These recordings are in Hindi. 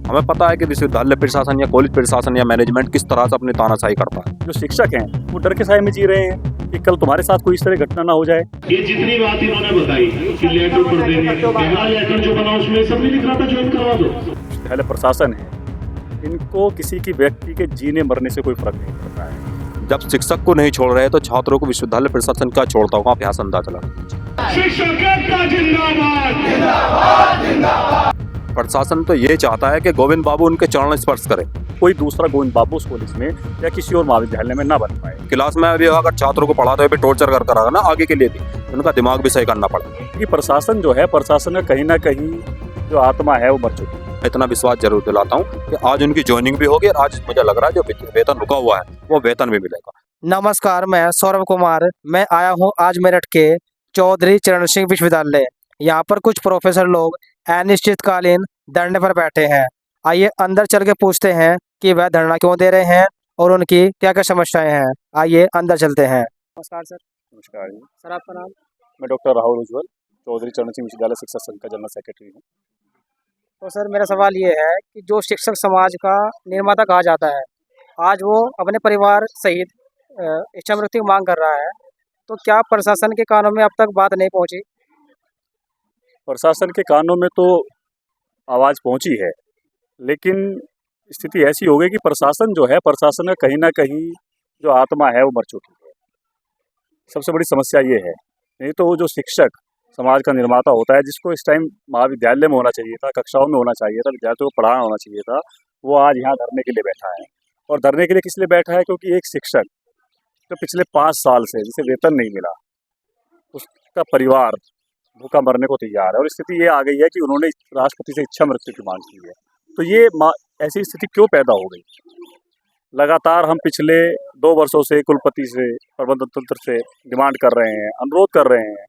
हमें पता है कि विश्वविद्यालय प्रशासन या कॉलेज प्रशासन या मैनेजमेंट किस तरह से अपनी तानाशाही करता है। जो शिक्षक हैं वो डर के साए में जी रहे हैं कि कल तुम्हारे साथ कोई इस तरह घटना ना हो जाए। ये जितनी बात इन्होंने बताई कि लेटर पर देने, पहला लेटर जो बना उसमें सब नहीं लिख रहा था ज्वाइन करवा दो। विश्वविद्यालय प्रशासन है, इनको किसी की व्यक्ति के जीने मरने से कोई फर्क नहीं पड़ता है। जब शिक्षक को नहीं छोड़ रहे तो छात्रों को विश्वविद्यालय प्रशासन क्या छोड़ता होगा, आप यहाँ से अंदाजा लगा। शिक्षक एकता जिंदाबाद। प्रशासन तो ये चाहता है कि गोविंद बाबू उनके चरण स्पर्श करें। कोई दूसरा गोविंद बाबू उस कॉलेज में या किसी और महाविद्यालय में ना बन पाए। क्लास में अभी अगर छात्रों को पढ़ाते हुए टॉर्चर कर रहा ना आगे के लिए भी, उनका दिमाग भी सही करना पड़ेगा। कि प्रशासन जो है, प्रशासन का कहीं ना कहीं जो आत्मा है वो मर चुकी है। इतना विश्वास जरूर दिलाता हूँ कि आज उनकी ज्वाइनिंग भी होगी और आज मुझे लग रहा है जो वेतन रुका हुआ है वो वेतन भी मिलेगा। नमस्कार, मैं सौरभ कुमार। मैं आया हूँ आज मेरठ के चौधरी चरण सिंह विश्वविद्यालय। यहाँ पर कुछ प्रोफेसर लोग अनिश्चितकालीन धरने पर बैठे हैं। आइए अंदर चल के पूछते हैं कि वह धरना क्यों दे रहे हैं और उनकी क्या क्या समस्याएं हैं। आइए अंदर चलते हैं। नमस्कार सर। नमस्कार जी, सर आपका नाम? मैं डॉक्टर राहुल उज्ज्वल, चौधरी चरण सिंह विश्वविद्यालय शिक्षक संघ का जनरल सेक्रेटरी हूँ। तो सर मेरा सवाल ये है कि जो शिक्षक समाज का निर्माता कहा जाता है, आज वो अपने परिवार सहित इच्छा मृत्यु की मांग कर रहा है, तो क्या प्रशासन के कानों में अब तक बात नहीं पहुंची? प्रशासन के कानों में तो आवाज़ पहुंची है, लेकिन स्थिति ऐसी हो गई कि प्रशासन जो है, प्रशासन का कहीं ना कहीं जो आत्मा है वो मर चुकी है। सबसे बड़ी समस्या ये है। नहीं तो वो जो शिक्षक समाज का निर्माता होता है, जिसको इस टाइम महाविद्यालय में होना चाहिए था, कक्षाओं में होना चाहिए था, विद्यार्थियों को पढ़ाना होना चाहिए था, वो आज यहाँ धरने के लिए बैठा है। और धरने के लिए किस लिए बैठा है? क्योंकि एक शिक्षक जो पिछले 5 साल से जिसे वेतन नहीं मिला, उसका परिवार भूखा मरने को तैयार है। और स्थिति ये आ गई है कि उन्होंने राष्ट्रपति से इच्छा मृत्यु की मांग की है। तो ये ऐसी स्थिति क्यों पैदा हो गई? लगातार हम पिछले 2 वर्षों से कुलपति से, प्रबंधन तंत्र से डिमांड कर रहे हैं, अनुरोध कर रहे हैं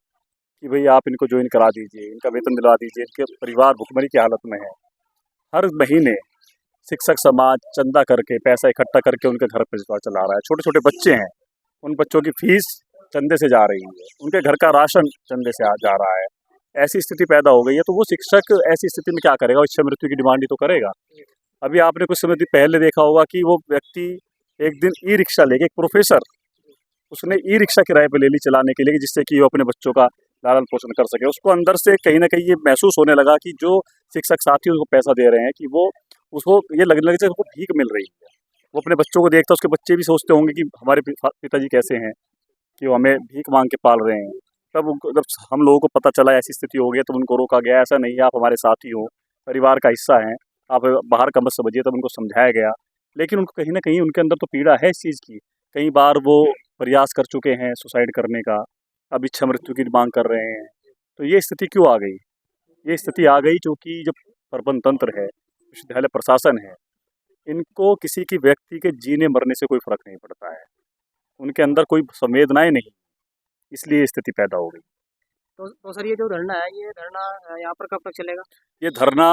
कि भाई आप इनको ज्वाइन करा दीजिए, इनका वेतन दिलवा दीजिए, इनके परिवार भुखमरी की हालत में है। हर महीने शिक्षक समाज चंदा करके, पैसा इकट्ठा करके उनके घर पर चला रहा है। छोटे छोटे बच्चे हैं, उन बच्चों की फीस चंदे से जा रही है, उनके घर का राशन चंदे से जा रहा है। ऐसी स्थिति पैदा हो गई है, तो वो शिक्षक ऐसी स्थिति में क्या करेगा? इच्छा मृत्यु की डिमांड ही तो करेगा। अभी आपने कुछ समय पहले देखा होगा कि वो व्यक्ति एक दिन ई रिक्शा लेके, एक प्रोफेसर, उसने ई रिक्शा किराए पे ले ली चलाने के लिए, जिससे कि वो अपने बच्चों का लालन पोषण कर सके। उसको अंदर से कहीं ना कहीं ये महसूस होने लगा कि जो शिक्षक साथी उसको पैसा दे रहे हैं कि वो उसको ये लगने लगे उसको भीख मिल रही है। वो अपने बच्चों को देखता, उसके बच्चे भी सोचते होंगे कि हमारे पिताजी कैसे हैं कि वो हमें भीख मांग के पाल रहे हैं। तब जब हम लोगों को पता चला ऐसी स्थिति हो गई, तब उनको रोका गया। ऐसा नहीं है, आप हमारे साथी हो, परिवार का हिस्सा हैं, आप बाहर का मत समझिए। तब उनको समझाया गया, लेकिन उनको कहीं ना कहीं उनके अंदर तो पीड़ा है इस चीज़ की। कई बार वो प्रयास कर चुके हैं सुसाइड करने का, अब इच्छा मृत्यु की मांग कर रहे हैं। तो ये स्थिति क्यों आ गई? ये स्थिति आ गई क्योंकि जब प्रबंध तंत्र है, विश्वविद्यालय प्रशासन है, इनको किसी की व्यक्ति के जीने मरने से कोई फर्क नहीं पड़ता है। उनके अंदर कोई संवेदनाएं नहीं, इसलिए स्थिति पैदा हो गई। तो सर ये जो धरना है, ये धरना यहाँ पर कब तक चलेगा? ये धरना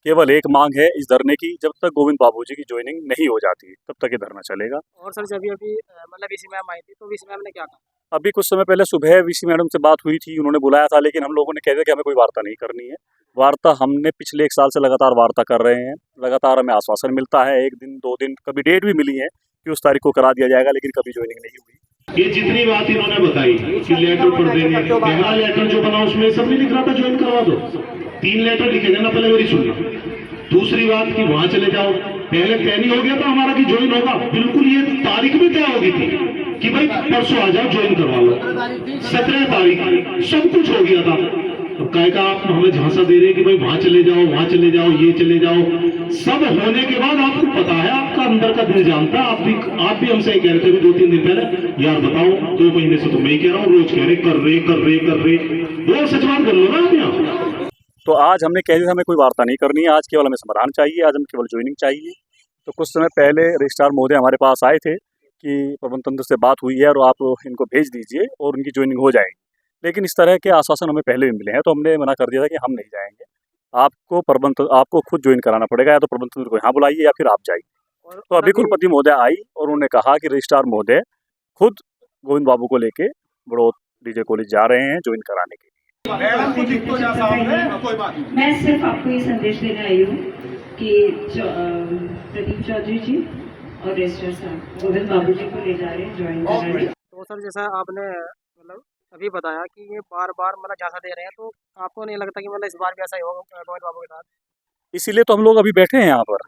केवल एक मांग है इस धरने की, जब तक गोविंद बाबू जी की ज्वाइनिंग नहीं हो जाती तब तक ये धरना चलेगा। और सर जब अभी मतलब वीसी मैम आई थी, तो वीसी मैम ने क्या कहा? अभी कुछ समय पहले सुबह वीसी मैडम से बात हुई थी, उन्होंने बुलाया था, लेकिन हम लोगों ने कह दिया कि हमें कोई वार्ता नहीं करनी है। वार्ता हमने पिछले 1 साल से लगातार वार्ता कर रहे हैं, लगातार हमें आश्वासन मिलता है, 1 दिन 2 दिन, कभी डेट भी मिली है कि उस तारीख को करा दिया जाएगा, लेकिन कभी ज्वाइनिंग नहीं हुई। ये जितनी बात इन्होंने बताई कि लेटर पर देने, पहला लेटर जो बना उसमें सब नहीं लिख रहा था ज्वाइन करवा दो। 3 लेटर लिखे जाना, पहले मेरी सुनना। दूसरी बात कि वहां चले जाओ, पहले तय नहीं हो गया था हमारा कि ज्वाइन होगा, बिल्कुल ये तारीख भी तय हो गई थी कि भाई परसों आ जाओ ज्वाइन करवा लो। 17 तारीख सब कुछ हो गया था। अब कहे का आप हमें झांसा दे रहे हैं कि भाई वहां चले जाओ, वहां चले जाओ, ये चले जाओ। सब होने के बाद आपको पता है, आपका अंदर का दिल जानता है। आप भी हमसे कह रहे थे 2-3 दिन पहले, यार बताओ 2 महीने से तो मैं ही कह रहा हूँ, रोज कह रहे कर रहे वो सच बात कर लो ना आप यहाँ। तो आज हमने कह दिया हमें कोई वार्ता नहीं करनी है, आज केवल हमें समाधान चाहिए, आज हमें केवल ज्वाइनिंग चाहिए। तो कुछ समय पहले रजिस्ट्रार महोदय हमारे पास आए थे कि प्रबंध तंत्र से बात हुई है और आप इनको भेज दीजिए और उनकी ज्वाइनिंग हो जाएगी। लेकिन इस तरह के आश्वासन हमें पहले भी मिले हैं, तो हमने मना कर दिया था कि हम नहीं जाएंगे। आपको खुद ज्वाइन कराना पड़ेगा, या तो प्रबंध तंत्र को यहाँ बुलाइए या फिर आप जाइए। तो अभी कुलपति महोदय आई और उन्होंने कहा कि रजिस्ट्रार महोदय खुद गोविंद बाबू को लेके बड़ौत डीजे कॉलेज जा रहे हैं ज्वाइन कराने के लिए। मैं सिर्फ आपको ये संदेश देने आई हूँ कि प्रदीप चौधरी जी और रजिस्ट्रार साहब गोविंद बाबू जी को ले जा रहे हैं ज्वाइन कराने। तो सर जैसा आपने मतलब अभी बताया कि ये बार बार मतलब झांसा दे रहे हैं, तो आपको नहीं लगता कि मतलब इस बार भी ऐसा ही होगा गोविंद बाबू के साथ? इसीलिए तो हम लोग अभी बैठे हैं यहाँ पर।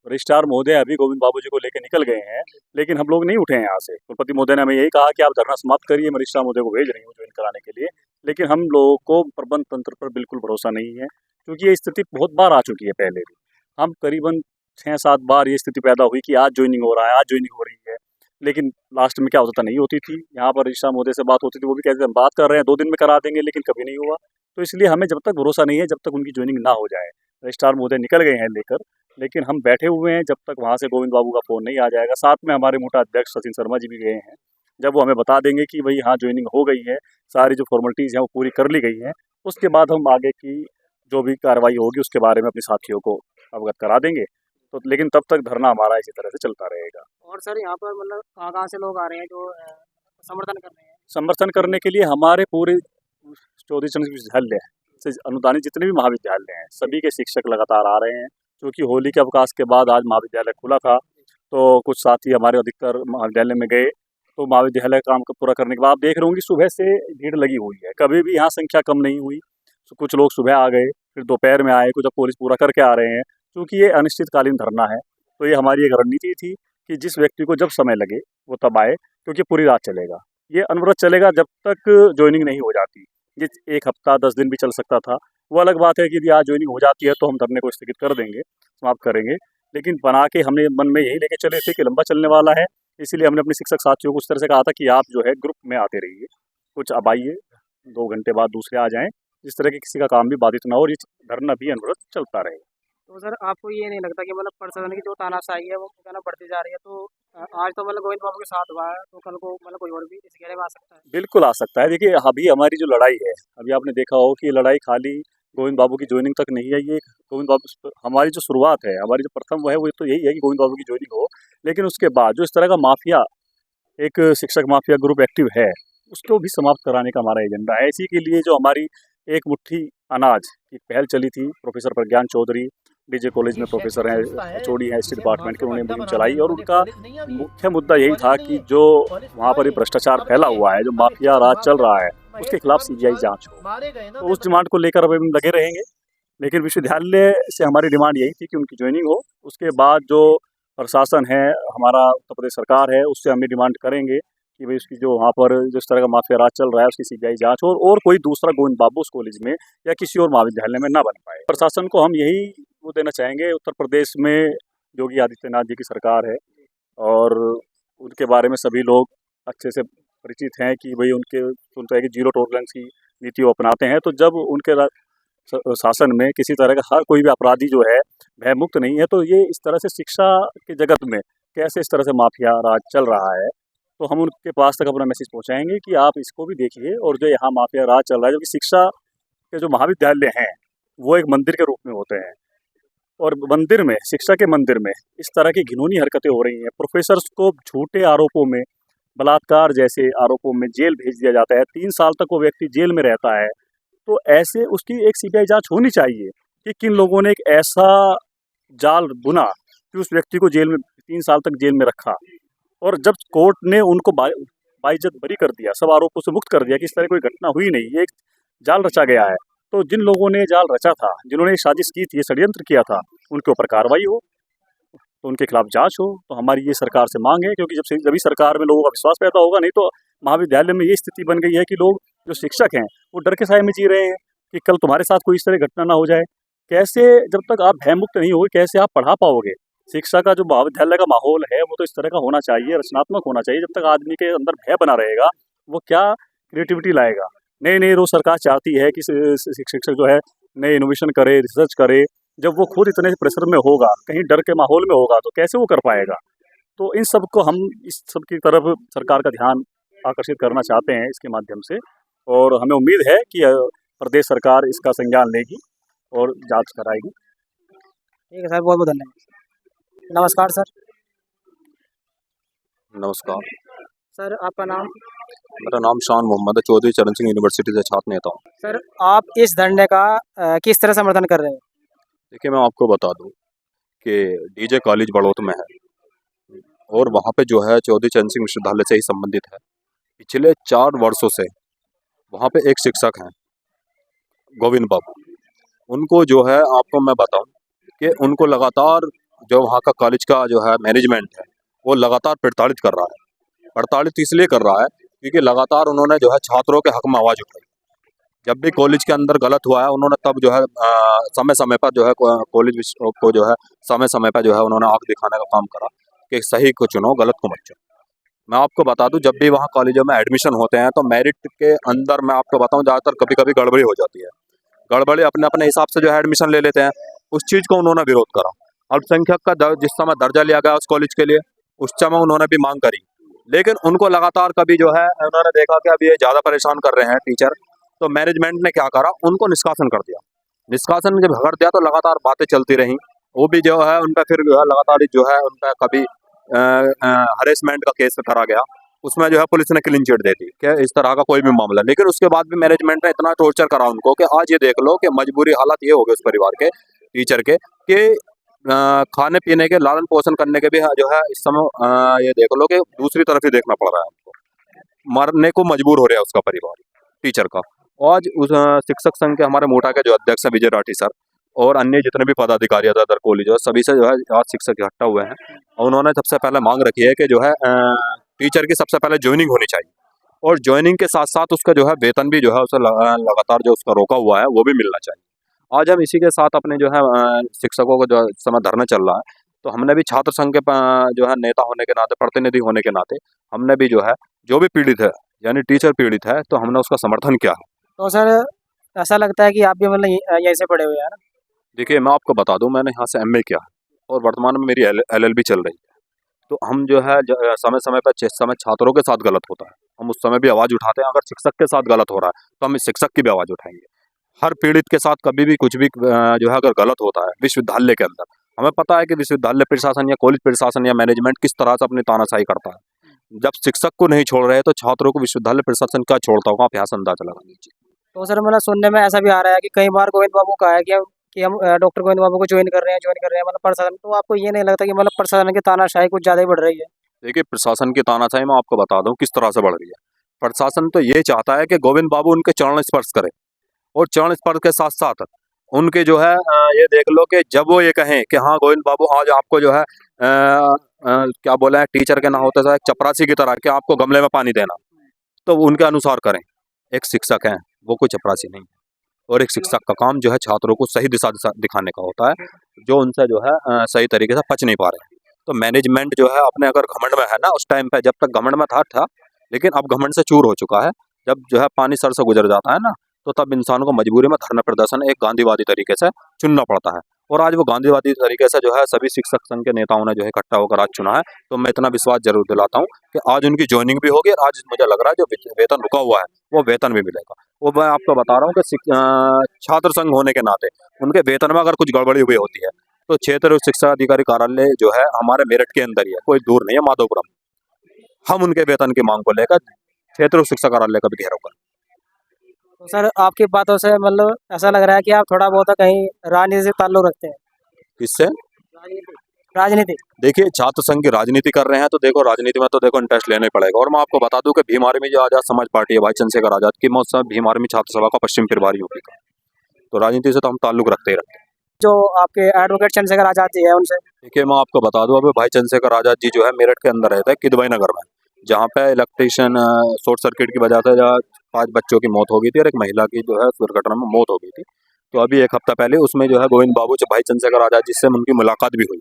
रजिस्ट्रार महोदय अभी गोविंद बाबू जी को लेकर निकल गए हैं, लेकिन हम लोग नहीं उठे हैं यहाँ से। कुलपति महोदय ने हमें यही कहा कि आप धरना समाप्त करिए, मैं रजिस्ट्रार महोदय को भेज रही हूँ ज्वाइन कराने के लिए। लेकिन हम लोगों को प्रबंध तंत्र पर बिल्कुल भरोसा नहीं है, क्योंकि ये स्थिति बहुत बार आ चुकी है पहले भी। हम करीबन 6-7 बार ये स्थिति पैदा हुई कि आज ज्वाइनिंग हो रहा है, आज ज्वाइनिंग हो रही है, लेकिन लास्ट में क्या होता था, नहीं होती थी। यहाँ पर रजिस्ट्रार महोदय से बात होती थी, वो भी कहते थे हम बात कर रहे हैं, 2 दिन में करा देंगे, लेकिन कभी नहीं हुआ। तो इसलिए हमें जब तक भरोसा नहीं है, जब तक उनकी ज्वाइनिंग ना हो जाए। रजिस्ट्रार महोदय निकल गए हैं लेकर, लेकिन हम बैठे हुए हैं जब तक वहाँ से गोविंद बाबू का फ़ोन नहीं आ जाएगा। साथ में हमारे मोटा अध्यक्ष सचिन शर्मा जी भी गए हैं। जब वो हमें बता देंगे कि भाई हाँ ज्वाइनिंग हो गई है, सारी जो फॉर्मेलिटीज़ हैं वो पूरी कर ली गई हैं, उसके बाद हम आगे की जो भी कार्रवाई होगी उसके बारे में अपने साथियों को अवगत करा देंगे। तो लेकिन तब तक धरना हमारा इसी तरह से चलता रहेगा। और सर यहाँ पर मतलब कहाँ से लोग आ रहे हैं जो समर्थन कर रहे हैं? समर्थन करने के लिए हमारे पूरे चौधरी चरण सिंह विश्वविद्यालय से अनुदानित जितने भी महाविद्यालय हैं, सभी के शिक्षक लगातार आ रहे हैं। क्योंकि होली के अवकाश के बाद आज महाविद्यालय खुला था, तो कुछ साथी हमारे अधिकतर महाविद्यालय में गए। तो महाविद्यालय काम पूरा करने के बाद आप देख रहे होंगे सुबह से भीड़ लगी हुई है, कभी भी यहाँ संख्या कम नहीं हुई। तो कुछ लोग सुबह आ गए, फिर दोपहर में आए, कुछ अब पुलिस पूरा करके आ रहे हैं। क्योंकि ये अनिश्चितकालीन धरना है, तो ये हमारी एक रणनीति थी कि जिस व्यक्ति को जब समय लगे वो तब आए, क्योंकि पूरी रात चलेगा। ये अनवरत चलेगा जब तक ज्वाइनिंग नहीं हो जाती। ये 1 हफ्ता 10 दिन भी चल सकता था। वो अलग बात है कि यदि आज ज्वाइनिंग हो जाती है तो हम धरने को स्थगित कर देंगे, समाप्त करेंगे। लेकिन बना के हमने मन में यही लेके चले थे कि लंबा चलने वाला है, इसीलिए हमने अपने शिक्षक साथियों को उस तरह से कहा था कि आप जो है ग्रुप में आते रहिए, कुछ अब आइए, 2 घंटे बाद दूसरे आ जाएँ, जिस तरह की किसी का काम भी बाधित ना हो और ये धरना भी अनवरत चलता रहे। तो सर आपको ये नहीं लगता कि मतलब प्रशासन की जो तानाशाही है वो कहना बढ़ती जा रही है? तो आज तो मतलब गोविंद बाबू के साथ हुआ है, तो कल को मतलब कोई और भी इस घेरे में आ सकता है? बिल्कुल आ सकता है। देखिए अभी हमारी जो लड़ाई है, अभी आपने देखा हो कि ये लड़ाई खाली गोविंद बाबू की ज्वाइनिंग तक नहीं है। ये गोविंद बाबू हमारी जो शुरुआत है, हमारी जो प्रथम वो है, वो तो यही है कि गोविंद बाबू की ज्वाइनिंग हो। लेकिन उसके बाद जो इस तरह का माफिया, एक शिक्षक माफिया ग्रुप एक्टिव है, उसको भी समाप्त कराने का हमारा एजेंडा है। इसी के लिए जो हमारी एक मुट्ठी अनाज की पहल चली थी, प्रोफेसर प्रज्ञान चौधरी डीजे कॉलेज में प्रोफेसर हैं, एचओडी हैं हिस्ट्री डिपार्टमेंट के, उन्होंने मुहिम चलाई। और उनका मुख्य मुद्दा यही था कि जो वहाँ पर ये भ्रष्टाचार फैला हुआ है, जो माफिया राज चल रहा है, उसके खिलाफ सीबीआई जांच हो। तो उस डिमांड को लेकर अब हम लगे रहेंगे। लेकिन विश्वविद्यालय से हमारी डिमांड यही थी कि उनकी ज्वाइनिंग हो। उसके बाद जो प्रशासन है, हमारा उत्तर प्रदेश सरकार है, उससे हम ये डिमांड करेंगे कि भाई उसकी जो वहाँ पर जिस तरह का माफिया राज चल रहा है उसकी सीबीआई जांच हो, और कोई दूसरा गोविंद बाबू उस कॉलेज में या किसी और महाविद्यालय में ना बन पाए। प्रशासन को हम यही वो देना चाहेंगे, उत्तर प्रदेश में योगी आदित्यनाथ जी की सरकार है और उनके बारे में सभी लोग अच्छे से परिचित हैं कि भाई उनके सुनते हैं कि 0 टॉलरेंस की नीति वो अपनाते हैं। तो जब उनके शासन में किसी तरह का हर कोई भी अपराधी जो है भयमुक्त नहीं है, तो ये इस तरह से शिक्षा के जगत में कैसे इस तरह से माफिया राज चल रहा है, तो हम उनके पास तक अपना मैसेज पहुंचाएंगे कि आप इसको भी देखिए। और जो यहाँ माफिया राज चल रहा है, जो कि शिक्षा के जो महाविद्यालय हैं वो एक मंदिर के रूप में होते हैं, और मंदिर में, शिक्षा के मंदिर में इस तरह की घिनौनी हरकतें हो रही हैं। प्रोफेसर्स को झूठे आरोपों में, बलात्कार जैसे आरोपों में जेल भेज दिया जाता है, 3 साल तक वो व्यक्ति जेल में रहता है। तो ऐसे उसकी एक सीबीआई जांच होनी चाहिए कि किन लोगों ने एक ऐसा जाल बुना कि उस व्यक्ति को जेल में 3 साल तक जेल में रखा, और जब कोर्ट ने उनको बाइज्जत बरी कर दिया, सब आरोपों से मुक्त कर दिया कि इस तरह कोई घटना हुई नहीं, ये एक जाल रचा गया है। तो जिन लोगों ने जाल रचा था, जिन्होंने साजिश की थी, ये षड्यंत्र किया था, उनके ऊपर कार्रवाई हो, तो उनके खिलाफ जांच हो। तो हमारी ये सरकार से मांग है, क्योंकि जब भी सरकार में लोगों का विश्वास पैदा होगा, नहीं तो महाविद्यालय में ये स्थिति बन गई है कि लोग जो शिक्षक हैं वो डर के साए में जी रहे हैं कि कल तुम्हारे साथ कोई इस तरह घटना ना हो जाए। कैसे, जब तक आप भयमुक्त नहीं होगे, कैसे आप पढ़ा पाओगे? शिक्षा का जो महाविद्यालय का माहौल है वो तो इस तरह का होना चाहिए, रचनात्मक होना चाहिए। जब तक आदमी के अंदर भय बना रहेगा, वो क्या क्रिएटिविटी लाएगा? नई रोज सरकार चाहती है कि शिक्षक जो है नए इनोवेशन करे, रिसर्च करे। जब वो खुद इतने प्रेशर में होगा, कहीं डर के माहौल में होगा, तो कैसे वो कर पाएगा? तो इन सब को हम इस सब की तरफ सरकार का ध्यान आकर्षित करना चाहते हैं इसके माध्यम से, और हमें उम्मीद है कि प्रदेश सरकार इसका संज्ञान लेगी और जांच कराएगी। ठीक है सर, बहुत बहुत धन्यवाद। नमस्कार सर। नमस्कार, सर आपका नाम? मेरा नाम शान मोहम्मद है, चौधरी चरण सिंह यूनिवर्सिटी से छात्र नेता हूँ। सर आप इस धरने का किस तरह समर्थन कर रहे हैं? देखिए मैं आपको बता दूं, कि डीजे कॉलेज बड़ौत में है और वहाँ पे जो है चौधरी चरण सिंह विश्वविद्यालय से ही संबंधित है। पिछले 4 वर्षों से वहाँ पे एक शिक्षक हैं गोविंद बाबू। उनको जो है आपको मैं बताऊं कि उनको लगातार जो वहाँ का कॉलेज का जो है मैनेजमेंट है वो लगातार प्रताड़ित कर रहा है। प्रताड़ित इसलिए कर रहा है क्योंकि लगातार उन्होंने जो है छात्रों के हक में आवाज़ उठाई। जब भी कॉलेज के अंदर गलत हुआ है उन्होंने तब जो है समय समय पर जो है कॉलेज को जो है समय समय पर जो है उन्होंने आंख दिखाने का काम करा कि सही को चुनो, गलत को मत चुनो। मैं आपको बता दूं जब भी वहाँ कॉलेजों में एडमिशन होते हैं तो मेरिट के अंदर मैं आपको बताऊं ज़्यादातर कभी कभी गड़बड़ी हो जाती है। गड़बड़ी अपने अपने हिसाब से जो है एडमिशन ले लेते हैं। उस चीज़ को उन्होंने विरोध करा। अल्पसंख्यक का जिस समय दर्जा लिया गया उस कॉलेज के लिए उस समय उन्होंने भी मांग करी, लेकिन उनको लगातार कभी जो है उन्होंने देखा कि अब ये ज़्यादा परेशान कर रहे हैं टीचर, तो मैनेजमेंट ने क्या करा, उनको निष्कासन कर दिया। निष्कासन जब कर दिया तो लगातार बातें चलती रहीं। वो भी जो है उन पर फिर जो है लगातार जो है उन पर कभी हरेसमेंट का केस करा गया। उसमें जो है पुलिस ने क्लीन चिट दे दी कि इस तरह का कोई भी मामला, लेकिन उसके बाद भी मैनेजमेंट ने इतना टॉर्चर करा उनको कि आज ये देख लो कि मजबूरी हालत ये हो गई उस परिवार के टीचर के कि खाने पीने के लालन पोषण करने के भी जो है इस समय ये देख लो कि दूसरी तरफ ही देखना पड़ रहा है उनको। मरने को मजबूर हो रहा है उसका परिवार टीचर का। आज उस शिक्षक संघ के हमारे मोटा के जो अध्यक्ष है विजय राठी सर और अन्य जितने भी पदाधिकारी अदर कॉलेज सभी से जो है आज शिक्षक इकट्ठा हुए हैं और उन्होंने सबसे पहले मांग रखी है कि जो है टीचर की सबसे पहले ज्वाइनिंग होनी चाहिए और ज्वाइनिंग के साथ साथ उसका जो है वेतन भी जो है उसे लगातार जो उसका रोका हुआ है वो भी मिलना चाहिए। आज हम इसी के साथ अपने जो है शिक्षकों को जो इस समय धरना चल रहा है, तो हमने भी छात्र संघ के जो है नेता होने के नाते, प्रतिनिधि होने के नाते हमने भी जो है जो भी पीड़ित है यानी टीचर पीड़ित है तो हमने उसका समर्थन किया है। तो सर ऐसा लगता है कि आप भी मतलब यहीं से पढ़े हुए हैं ना? देखिए मैं आपको बता दूं मैंने यहाँ से एमए किया है और वर्तमान में मेरी एलएलबी चल रही है। तो हम जो है समय समय पर जिस समय छात्रों के साथ गलत होता है हम उस समय भी आवाज़ उठाते हैं। अगर शिक्षक के साथ गलत हो रहा है तो हम इस शिक्षक की भी आवाज़ उठाएंगे। हर पीड़ित के साथ कभी भी कुछ भी जो है अगर गलत होता है विश्वविद्यालय के अंदर, हमें पता है कि विश्वविद्यालय प्रशासन या कॉलेज प्रशासन या मैनेजमेंट किस तरह से अपनी तानाशाही करता है। जब शिक्षक को नहीं छोड़ रहे तो छात्रों को विश्वविद्यालय प्रशासन क्या छोड़ता होगा, आप यहाँ से अंदाजा लगा लीजिए। तो सर मतलब सुनने में ऐसा भी आ रहा है कि कई बार गोविंद बाबू का है कि हम डॉक्टर गोविंद बाबू को ज्वाइन कर रहे हैं मतलब प्रशासन। तो आपको ये नहीं लगता कि मतलब प्रशासन की तानाशाही कुछ ज़्यादा ही बढ़ रही है? देखिए प्रशासन की तानाशाही मैं आपको बता दूं किस तरह से बढ़ रही है। प्रशासन तो ये चाहता है कि गोविंद बाबू उनके चरण स्पर्श करें और चरण स्पर्श के साथ साथ उनके जो है ये देख लो कि जब वो ये कहें कि हाँ गोविंद बाबू आज आपको जो है क्या बोला है टीचर के ना होते एक चपरासी की तरह कि आपको गमले में पानी देना, तो वो उनके अनुसार करें। एक शिक्षक है वो कोई चपरासी नहीं है और एक शिक्षक का काम जो है छात्रों को सही दिशा दिखाने का होता है जो उनसे जो है सही तरीके से पच नहीं पा रहे हैं। तो मैनेजमेंट जो है अपने अगर घमंड में है ना, उस टाइम पे जब तक घमंड में था लेकिन अब घमंड से चूर हो चुका है। जब जो है पानी सर से गुजर जाता है ना तो तब इंसान को मजबूरी में धरना प्रदर्शन एक गांधीवादी तरीके से चुनना पड़ता है। और आज वो गांधीवादी तरीके से जो है सभी शिक्षक संघ के नेताओं ने जो है इकट्ठा होकर आज चुना है। तो मैं इतना विश्वास जरूर दिलाता हूँ कि आज उनकी ज्वाइनिंग भी होगी और आज मुझे लग रहा है जो वेतन रुका हुआ है वो वेतन भी मिलेगा। वो मैं आपको बता रहा हूँ कि छात्र संघ होने के नाते उनके वेतन में अगर कुछ गड़बड़ी हुई होती है तो क्षेत्र शिक्षा अधिकारी कार्यालय जो है हमारे मेरठ के अंदर ही है, कोई दूर नहीं है माधोपुरम। हम उनके वेतन की मांग को लेकर क्षेत्र शिक्षा कार्यालय का भी घेराव करें। तो सर आपकी बातों से मतलब ऐसा लग रहा है कि आप थोड़ा बहुत कहीं राजनीति से ताल्लुक रखते हैं। किससे? राजनीति। देखिए छात्र संघ की राजनीति कर रहे हैं तो देखो राजनीति में तो देखो इंटरेस्ट लेना ही पड़ेगा। और मैं आपको बता दूं कि भीम आर्मी जो आजाद समाज पार्टी है भाई चंद्रशेखर आजाद की, मैं उस समय भीम आर्मी छात्र सभा का पश्चिम प्रभारी यूपी का, तो राजनीति से तो हम ताल्लुक रखते ही रखते हैं। जो आपके एडवोकेट चंद्रशेखर आजाद जी है उनसे? देखिए मैं आपको बता दूं अभी भाई चंद्रशेखर आजाद जी जो है मेरठ के अंदर रहते हैं किदवई नगर में, जहाँ पे इलेक्ट्रिशियन शॉर्ट सर्किट की वजह से 5 बच्चों की मौत हो गई थी और एक महिला की जो है दुर्घटना में मौत हो गई थी। तो अभी एक हफ्ता पहले उसमें जो है गोविंद बाबू भाई चंद्रशेखर आजाद जी से उनकी मुलाकात भी हुई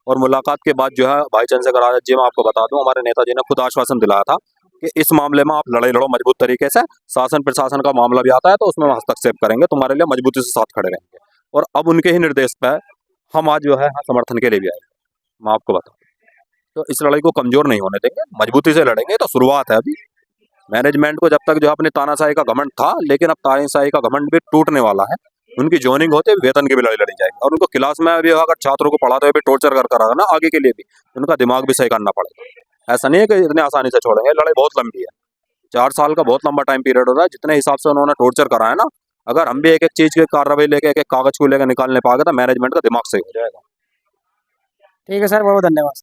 और मुलाकात के बाद जो है भाई चंद्रशेखर आजाद जी, मैं आपको बता दूं हमारे नेताजी ने खुद आश्वासन दिलाया था कि इस मामले में आप लड़ाई लड़ो मजबूत तरीके से, शासन प्रशासन का मामला भी आता है तो उसमें हस्तक्षेप करेंगे, तुम्हारे लिए मजबूती से साथ खड़े रहेंगे। और अब उनके ही निर्देश पर हम आज जो है समर्थन के लिए भी आए। मैं आपको बताऊं तो इस लड़ाई को कमजोर नहीं होने देंगे, मजबूती से लड़ेंगे। तो शुरुआत है अभी। मैनेजमेंट को जब तक जो अपनी तानाशाही का घमंड था, लेकिन अब तानाशाही का घमंड भी टूटने वाला है। उनकी ज्वाइनिंग होते वेतन की भी लड़ाई लड़ी जाएगी और उनको क्लास में भी अगर छात्रों को पढ़ाते हुए भी टॉर्चर कर ना आगे के लिए भी उनका दिमाग भी सही करना पड़ेगा। ऐसा नहीं है कि इतने आसानी से छोड़ेंगे, लड़ाई बहुत लंबी है। 4 साल का बहुत लंबा टाइम पीरियड हो रहा है। जितने हिसाब से उन्होंने टॉर्चर करा है ना, अगर हम भी एक एक चीज की कार्रवाई लेके एक एक कागज को लेकर निकालने पाएंगे तो मैनेजमेंट का दिमाग सही हो जाएगा। ठीक है सर, बहुत बहुत धन्यवाद।